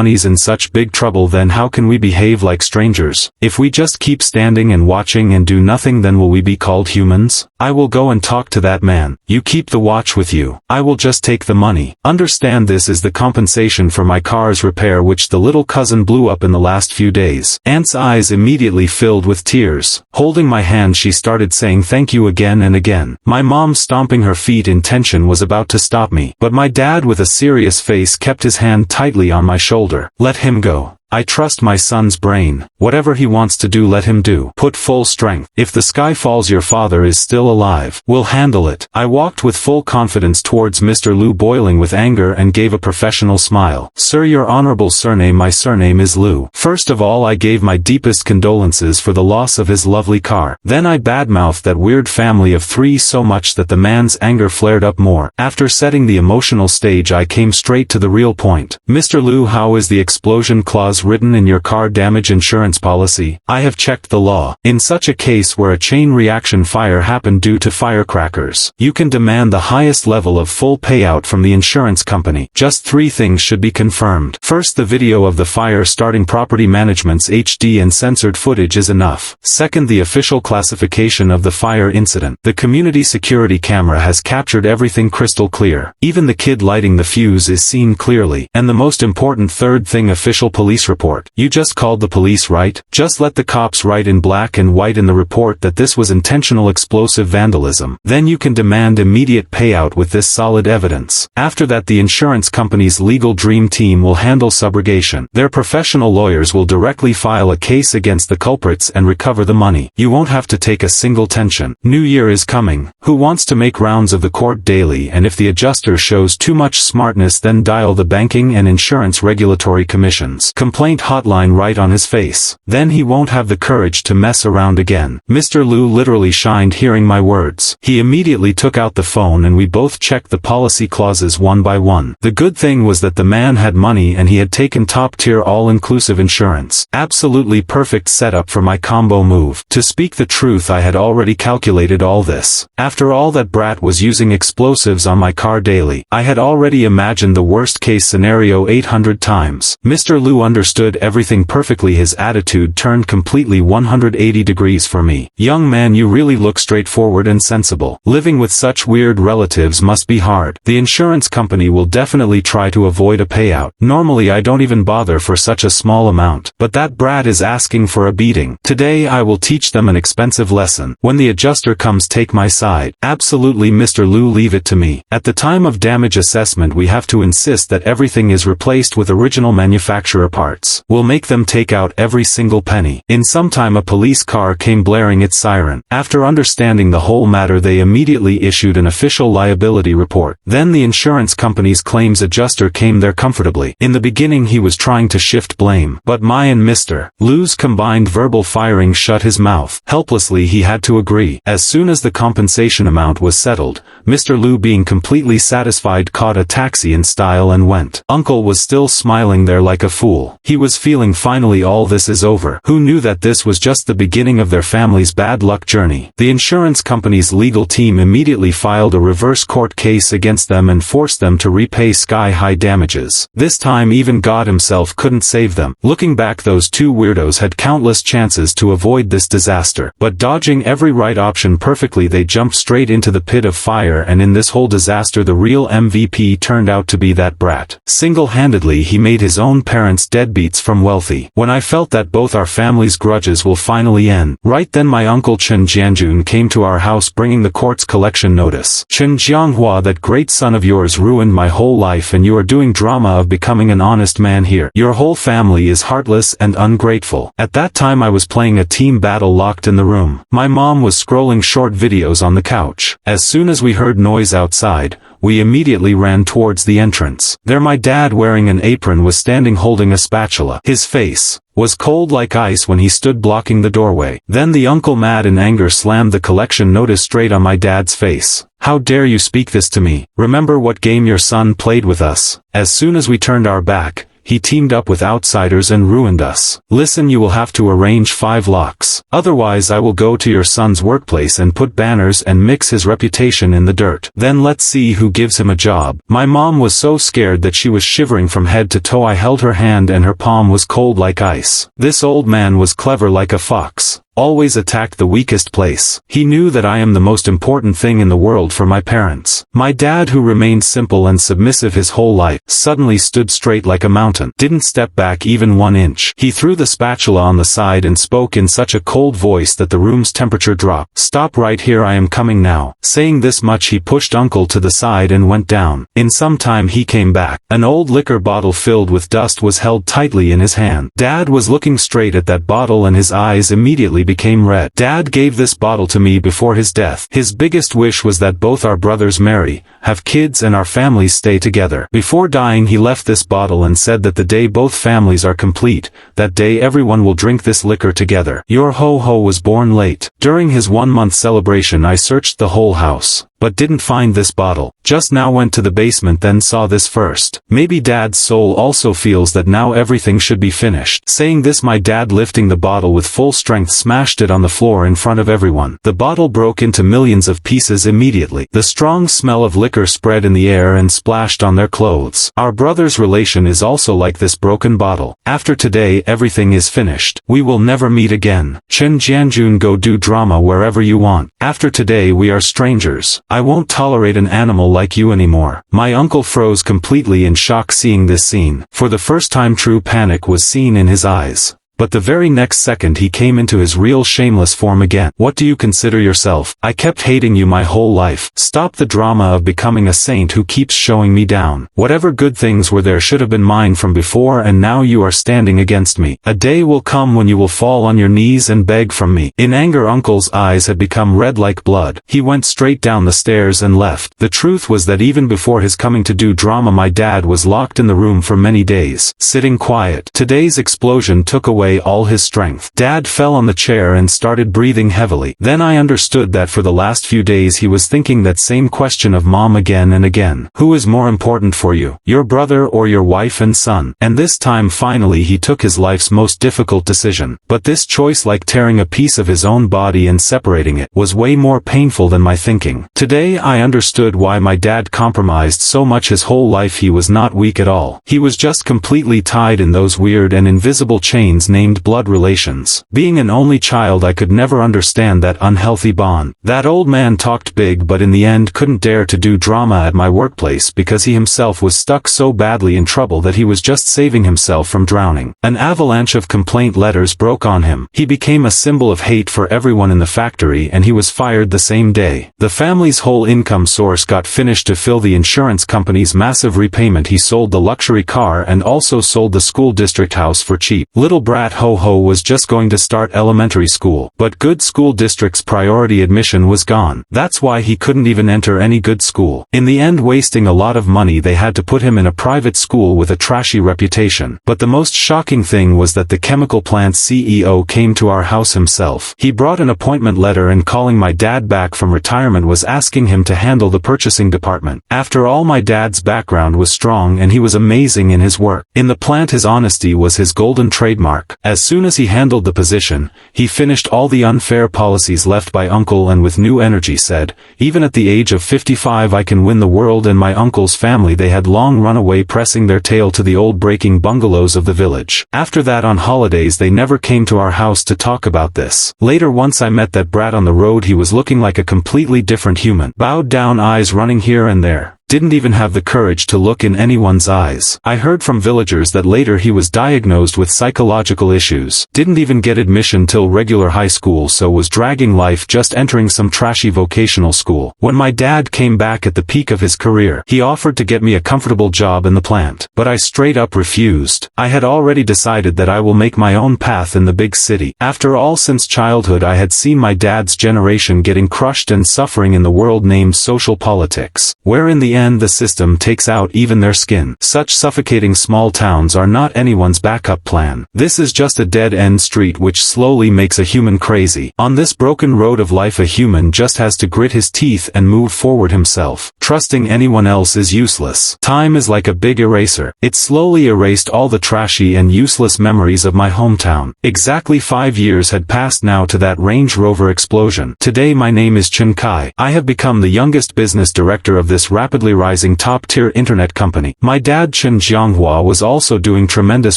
is in such big trouble, then how can we behave like strangers? If we just keep standing and watching and do nothing, then will we be called humans? I will go and talk to that man. You keep the watch with you. I will just take the money. Understand, this is the compensation for my car's repair which the little cousin blew up in the last few days." Aunt's eyes immediately filled with tears. Holding my hand, she started saying thank you again and again. My mom, stomping her feet in tension, was about to stop me, but my dad with a serious face kept his hand tightly on my shoulder. "Let him go. I trust my son's brain. Whatever he wants to do, let him do. Put full strength. If the sky falls, your father is still alive. We'll handle it." I walked with full confidence towards Mr. Liu, boiling with anger, and gave a professional smile. "Sir, your honorable surname." "My surname is Liu." First of all, I gave my deepest condolences for the loss of his lovely car. Then I badmouthed that weird family of three so much that the man's anger flared up more. After setting the emotional stage, I came straight to the real point. "Mr. Liu, how is the explosion clause written in your car damage insurance policy?" "I have checked the law. In such a case where a chain reaction fire happened due to firecrackers, you can demand the highest level of full payout from the insurance company. Just 3 things should be confirmed. First, the video of the fire starting. Property management's HD and censored footage is enough. Second, the official classification of the fire incident. The community security camera has captured everything crystal clear. Even the kid lighting the fuse is seen clearly. And the most important third thing, official police report. You just called the police, right? Just let the cops write in black and white in the report that this was intentional explosive vandalism. Then you can demand immediate payout with this solid evidence. After that, the insurance company's legal dream team will handle subrogation. Their professional lawyers will directly file a case against the culprits and recover the money. You won't have to take a single tension. New Year is coming. Who wants to make rounds of the court daily? And if the adjuster shows too much smartness, then dial the Banking and Insurance Regulatory Commission's complaint hotline right on his face. Then he won't have the courage to mess around again. Mr. Liu literally shined hearing my words. He immediately took out the phone and we both checked the policy clauses one by one. The good thing was that the man had money and he had taken top-tier all-inclusive insurance. Absolutely perfect setup for my combo move. To speak the truth, I had already calculated all this. After all, that brat was using explosives on my car daily. I had already imagined the worst-case scenario 800 times. Mr. Liu understood everything perfectly. His attitude turned completely 180 degrees for me. "Young man, you really look straightforward and sensible. Living with such weird relatives must be hard. The insurance company will definitely try to avoid a payout. Normally I don't even bother for such a small amount, but that brat is asking for a beating. Today I will teach them an expensive lesson. When the adjuster comes, take my side." "Absolutely, Mr. Liu, leave it to me. At the time of damage assessment we have to insist that everything is replaced with original manufacturer parts. We'll make them take out every single penny." In some time a police car came blaring its siren. After understanding the whole matter, they immediately issued an official liability report. Then the insurance company's claims adjuster came there comfortably. In the beginning he was trying to shift blame, but my and Mr. Liu's combined verbal firing shut his mouth. Helplessly he had to agree. As soon as the compensation amount was settled, Mr. Liu, being completely satisfied, caught a taxi in style and went. Uncle was still smiling there like a fool. He was feeling finally all this is over. Who knew that this was just the beginning of their family's bad luck journey? The insurance company's legal team immediately filed a reverse court case against them and forced them to repay sky-high damages. This time even God himself couldn't save them. Looking back, those two weirdos had countless chances to avoid this disaster, but dodging every right option perfectly, they jumped straight into the pit of fire, and in this whole disaster the real MVP turned out to be that brat. Single-handedly he made his own parents' dead deadbeats from wealthy. When I felt that both our families' grudges will finally end. Right then my uncle Chen Jianjun came to our house bringing the court's collection notice. Chen Jianghua, that great son of yours ruined my whole life and you are doing drama of becoming an honest man here. Your whole family is heartless and ungrateful. At that time I was playing a team battle locked in the room. My mom was scrolling short videos on the couch. As soon as we heard noise outside, we immediately ran towards the entrance. There my dad wearing an apron was standing holding a spatula. His face was cold like ice when he stood blocking the doorway. Then the uncle mad in anger slammed the collection notice straight on my dad's face. How dare you speak this to me? Remember what game your son played with us? As soon as we turned our back, he teamed up with outsiders and ruined us. Listen, you will have to arrange 5 locks. Otherwise I will go to your son's workplace and put banners and mix his reputation in the dirt. Then let's see who gives him a job. My mom was so scared that she was shivering from head to toe. I held her hand and her palm was cold like ice. This old man was clever like a fox. Always attacked the weakest place. He knew that I am the most important thing in the world for my parents. My dad, who remained simple and submissive his whole life, suddenly stood straight like a mountain, didn't step back even 1 inch. He threw the spatula on the side and spoke in such a cold voice that the room's temperature dropped. Stop right here, I am coming now. Saying this much he pushed uncle to the side and went down. In some time he came back. An old liquor bottle filled with dust was held tightly in his hand. Dad was looking straight at that bottle and his eyes immediately became red. Dad gave this bottle to me before his death. His biggest wish was that both our brothers marry, have kids and our families stay together. Before dying he left this bottle and said that the day both families are complete, that day everyone will drink this liquor together. Your ho-ho was born late. During his 1-month celebration I searched the whole house, but didn't find this bottle. Just now went to the basement, then saw this first. Maybe Dad's soul also feels that now everything should be finished. Saying this my dad, lifting the bottle with full strength, smashed it on the floor in front of everyone. The bottle broke into millions of pieces immediately. The strong smell of liquor spread in the air and splashed on their clothes. Our brother's relation is also like this broken bottle. After today everything is finished. We will never meet again. Chen Jianjun, go do drama wherever you want. After today we are strangers. I won't tolerate an animal like you anymore. My uncle froze completely in shock seeing this scene. For the first time true panic was seen in his eyes. But the very next second he came into his real shameless form again. What do you consider yourself? I kept hating you my whole life. Stop the drama of becoming a saint who keeps showing me down. Whatever good things were there should have been mine from before, and now you are standing against me. A day will come when you will fall on your knees and beg from me. In anger uncle's eyes had become red like blood. He went straight down the stairs and left. The truth was that even before his coming to do drama my dad was locked in the room for many days, sitting quiet. Today's explosion took away all his strength. Dad fell on the chair and started breathing heavily. Then I understood that for the last few days he was thinking that same question of mom again and again. Who is more important for you, your brother or your wife and son? And this time finally he took his life's most difficult decision. But this choice, like tearing a piece of his own body and separating it, was way more painful than my thinking. Today I understood why my dad compromised so much his whole life. He was not weak at all. He was just completely tied in those weird and invisible chains named blood relations. Being an only child I could never understand that unhealthy bond. That old man talked big but in the end couldn't dare to do drama at my workplace because he himself was stuck so badly in trouble that he was just saving himself from drowning. An avalanche of complaint letters broke on him. He became a symbol of hate for everyone in the factory and he was fired the same day. The family's whole income source got finished. To fill the insurance company's massive repayment he sold the luxury car and also sold the school district house for cheap. Little brat Ho-Ho was just going to start elementary school, but good school district's priority admission was gone. That's why he couldn't even enter any good school. In the end, wasting a lot of money, they had to put him in a private school with a trashy reputation. But the most shocking thing was that the chemical plant's CEO came to our house himself. He brought an appointment letter and calling my dad back from retirement was asking him to handle the purchasing department. After all, my dad's background was strong and he was amazing in his work. In the plant his honesty was his golden trademark. As soon as he handled the position, he finished all the unfair policies left by uncle and with new energy said, even at the age of 55 I can win the world. And my uncle's family, they had long run away pressing their tail to the old breaking bungalows of the village. After that on holidays they never came to our house to talk about this. Later once I met that brat on the road, he was looking like a completely different human. Bowed down eyes running here and there. didn't even have the courage to look in anyone's eyes. I heard from villagers that later he was diagnosed with psychological issues, didn't even get admission till regular high school, so was dragging life just entering some trashy vocational school. When my dad came back at the peak of his career, he offered to get me a comfortable job in the plant, but I straight up refused. I had already decided that I will make my own path in the big city. After all, since childhood I had seen my dad's generation getting crushed and suffering in the world named social politics, where in the end the system takes out even their skin. Such suffocating small towns are not anyone's backup plan. This is just a dead-end street which slowly makes a human crazy. On this broken road of life, a human just has to grit his teeth and move forward himself. Trusting anyone else is useless. Time is like a big eraser. It slowly erased all the trashy and useless memories of my hometown. Exactly 5 years had passed now to that Range Rover explosion. Today my name is Chen Kai. I have become the youngest business director of this rapidly rising top-tier internet company. My dad Chen Jianghua was also doing tremendous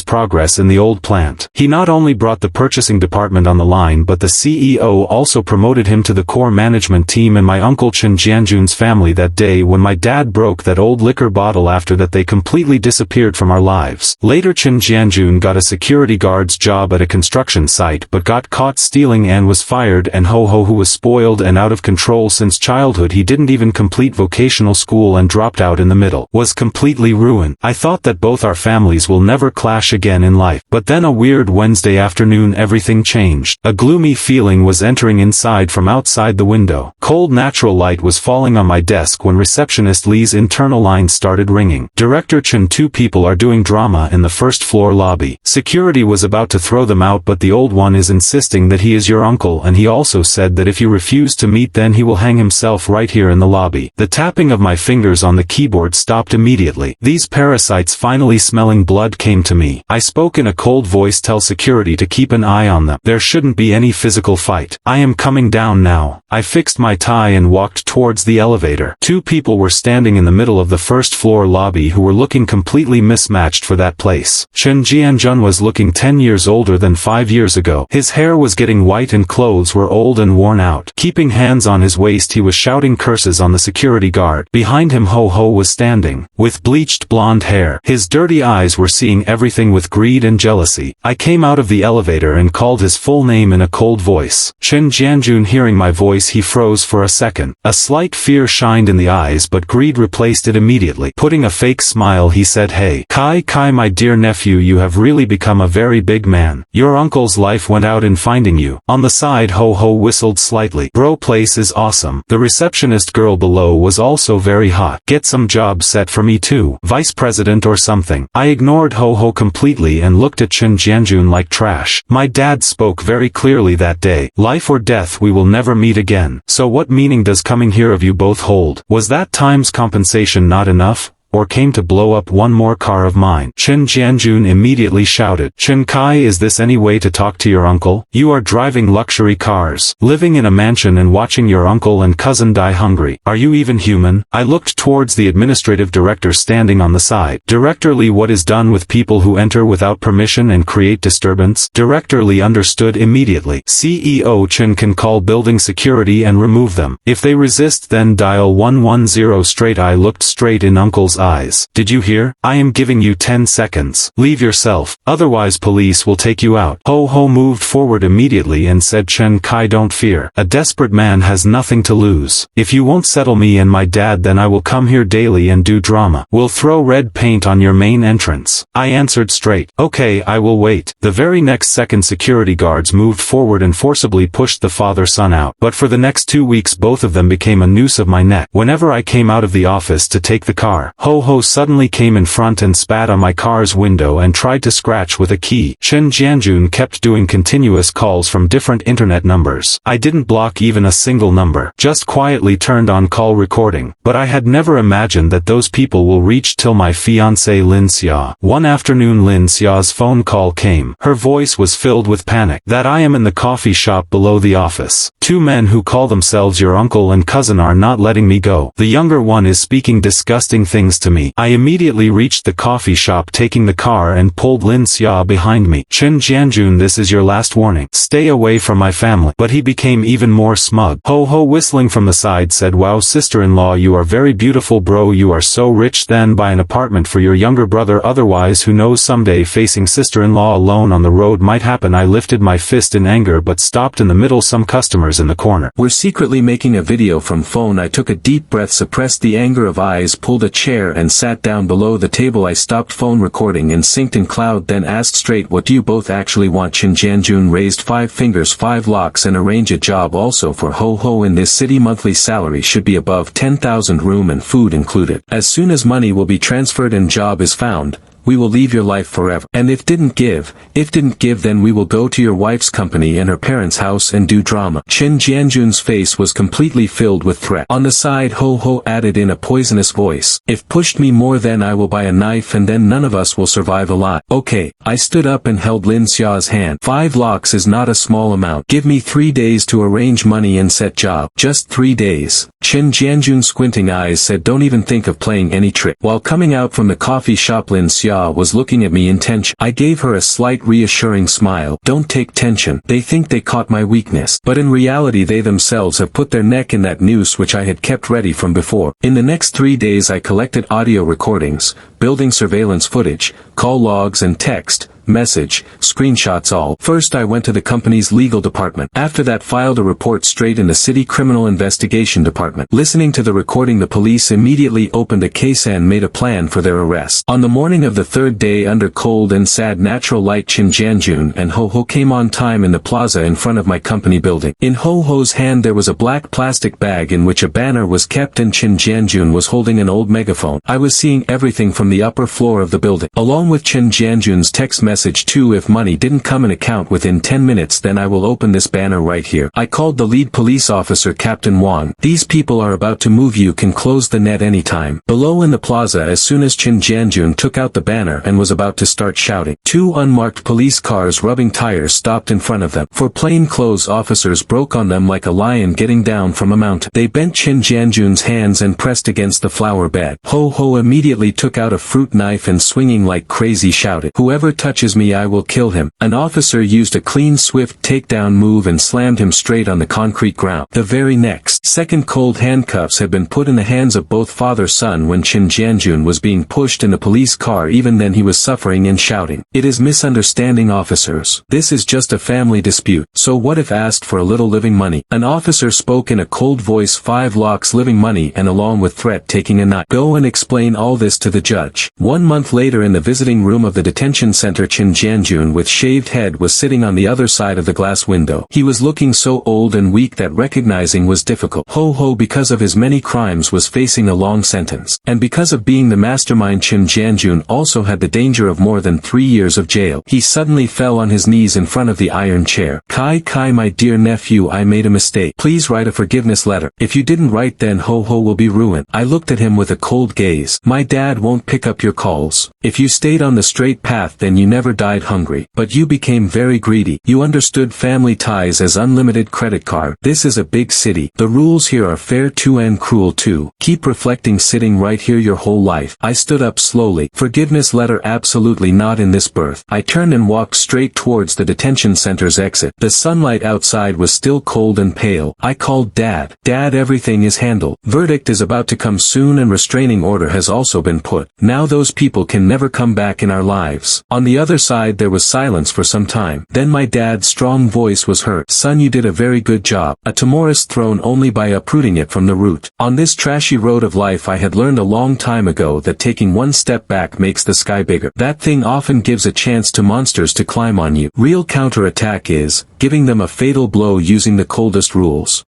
progress in the old plant. He not only brought the purchasing department on the line, but the CEO also promoted him to the core management team, and my uncle Chen Jianjun's family that day when my dad broke that old liquor bottle. After that they completely disappeared from our lives. Later Chen Jianjun got a security guard's job at a construction site but got caught stealing and was fired, and Ho-Ho, who was spoiled and out of control since childhood, he didn't even complete vocational school and dropped out in the middle, was completely ruined. I thought that both our families will never clash again in life. But then a weird Wednesday afternoon everything changed. A gloomy feeling was entering inside from outside the window. Cold natural light was falling on my desk when receptionist Lee's internal line started ringing. Director Chen, 2 people are doing drama in the first floor lobby. Security was about to throw them out, but the old one is insisting that he is your uncle, and he also said that if you refuse to meet then he will hang himself right here in the lobby. The tapping of my fingers on the keyboard stopped immediately. These parasites finally smelling blood came to me. I spoke in a cold voice, tell security to keep an eye on them. There shouldn't be any physical fight. I am coming down now. I fixed my tie and walked towards the elevator. 2 people were standing in the middle of the first floor lobby who were looking completely mismatched for that place. Chen Jianjun was looking 10 years older than 5 years ago. His hair was getting white and clothes were old and worn out. Keeping hands on his waist, he was shouting curses on the security guard. Behind him Ho-Ho was standing, with bleached blonde hair. His dirty eyes were seeing everything with greed and jealousy. I came out of the elevator and called his full name in a cold voice. Chen Jianjun, hearing my voice, he froze for a second. A slight fear shined in the eyes, but greed replaced it immediately. Putting a fake smile, he said, "Hey, Kai, my dear nephew, you have really become a very big man. Your uncle's life went out in finding you." On the side, Ho-Ho whistled slightly. "Bro, place is awesome." The receptionist girl below was also very hot. "Get some job set for me too. Vice president or something." I ignored Ho-Ho completely and looked at Chen Jianjun like trash. My dad spoke very clearly that day. Life or death, we will never meet again. So what meaning does coming here of you both hold? Was that time's compensation not enough? Or came to blow up one more car of mine? Chen Jianjun immediately shouted, "Chen Kai, is this any way to talk to your uncle? You are driving luxury cars, living in a mansion and watching your uncle and cousin die hungry. Are you even human?" I looked towards the administrative director standing on the side. "Director Lee, what is done with people who enter without permission and create disturbance?" Director Lee understood immediately. CEO Chen can call building security and remove them. If they resist, then dial 110 straight. I looked straight in uncle's eyes. "Did you hear? I am giving you 10 seconds. Leave yourself, otherwise police will take you out." Ho-Ho moved forward immediately and said, "Chen Kai, don't fear. A desperate man has nothing to lose. If you won't settle me and my dad, then I will come here daily and do drama. We'll throw red paint on your main entrance." I answered straight, "Okay, I will wait." The very next second security guards moved forward and forcibly pushed the father-son out. But for the next 2 weeks both of them became a noose of my neck. Whenever I came out of the office to take the car, Ho-Ho suddenly came in front and spat on my car's window and tried to scratch with a key. Chen Jianjun kept doing continuous calls from different internet numbers. I didn't block even a single number, just quietly turned on call recording. But I had never imagined that those people will reach till my fiancée Lin Xia. One afternoon Lin Xia's phone call came. Her voice was filled with panic. "That I am in the coffee shop below the office. 2 men who call themselves your uncle and cousin are not letting me go. The younger one is speaking disgusting things to me. I immediately reached the coffee shop taking the car and pulled Lin Xia behind me. Chen Jianjun, this is your last warning. Stay away from my family. But he became even more smug. Ho ho whistling from the side said, wow sister-in-law, you are very beautiful bro, you are so rich, then buy an apartment for your younger brother, otherwise who knows, someday facing sister-in-law alone on the road might happen. I lifted my fist in anger but stopped in the middle. Some customers in the corner were secretly making a video from phone. I took a deep breath, suppressed the anger of eyes, pulled a chair and sat down below the table. I stopped phone recording and synced in cloud, then asked straight, what do you both actually want? Chen Jianjun raised 5 fingers, 5 locks, and arrange a job also for Ho Ho in this city. Monthly salary should be above 10,000, room and food included. As soon as money will be transferred and job is found, we will leave your life forever. And if didn't give, then we will go to your wife's company and her parents' house and do drama. Chen Jianjun's face was completely filled with threat. On the side, Ho Ho added in a poisonous voice, if pushed me more, then I will buy a knife and then none of us will survive alive. Okay, I stood up and held Lin Xia's hand. 5 locks is not a small amount. Give me 3 days to arrange money and set job. Just 3 days. Chen Jianjun squinting eyes said, don't even think of playing any trick. While coming out from the coffee shop, Lin Xia was looking at me in tension. I gave her a slight reassuring smile. Don't take tension. They think they caught my weakness. But in reality they themselves have put their neck in that noose which I had kept ready from before. In the next 3 days I collected audio recordings, building surveillance footage, call logs and text message, screenshots all. First I went to the company's legal department. After that filed a report straight in the city criminal investigation department. Listening to the recording, the police immediately opened a case and made a plan for their arrest. On the morning of the 3rd day, under cold and sad natural light, Chen Jianjun and Ho Ho came on time in the plaza in front of my company building. In Ho Ho's hand there was a black plastic bag in which a banner was kept and Chen Jianjun was holding an old megaphone. I was seeing everything from the upper floor of the building. Along with Chen Jianjun's text message too, if money didn't come in account within 10 minutes then I will open this banner right here. I called the lead police officer, Captain Wang. These people are about to move, you can close the net anytime. Below in the plaza, as soon as Chen Jianjun took out the banner and was about to start shouting, 2 unmarked police cars rubbing tires stopped in front of them. 4 plainclothes officers broke on them like a lion getting down from a mountain. They bent Chen Jianjun's hands and pressed against the flower bed. Ho Ho immediately took out a fruit knife and swinging like crazy shouted, whoever touches me I will kill him. An officer used a clean swift takedown move and slammed him straight on the concrete ground. The very next second, cold handcuffs had been put in the hands of both father-son when Chen Jianjun was being pushed in the police car. Even then he was suffering and shouting, it is misunderstanding officers. This is just a family dispute. So what if asked for a little living money? An officer spoke in a cold voice, 5 locks living money and along with threat taking a knife. Go and explain all this to the judge. 1 month later in the visiting room of the detention center, Chen Jianjun with shaved head was sitting on the other side of the glass window. He was looking so old and weak that recognizing was difficult. Ho Ho, because of his many crimes, was facing a long sentence. And because of being the mastermind, Chen Jianjun also had the danger of more than 3 years of jail. He suddenly fell on his knees in front of the iron chair. Kai, my dear nephew, I made a mistake. Please write a forgiveness letter. If you didn't write, then Ho Ho will be ruined. I looked at him with a cold gaze. My dad won't pick up your calls. If you stayed on the straight path, then you never died hungry. But you became very greedy. You understood family ties as unlimited credit card. This is a big city. The rules here are fair too and cruel too. Keep reflecting, sitting right here your whole life. I stood up slowly. Forgiveness letter? Absolutely not in this birth. I turned and walked straight towards the detention center's exit. The sunlight outside was still cold and pale. I called Dad. Dad, everything is handled. Verdict is about to come soon and restraining order has also been put. Now those people can never come back in our lives. On the other side there was silence for some time. Then my dad's strong voice was heard. Son, you did a very good job. A tumor is thrown only by uprooting it from the root. On this trashy road of life I had learned a long time ago that taking one step back makes the sky bigger. That thing often gives a chance to monsters to climb on you. Real counterattack is giving them a fatal blow using the coldest rules.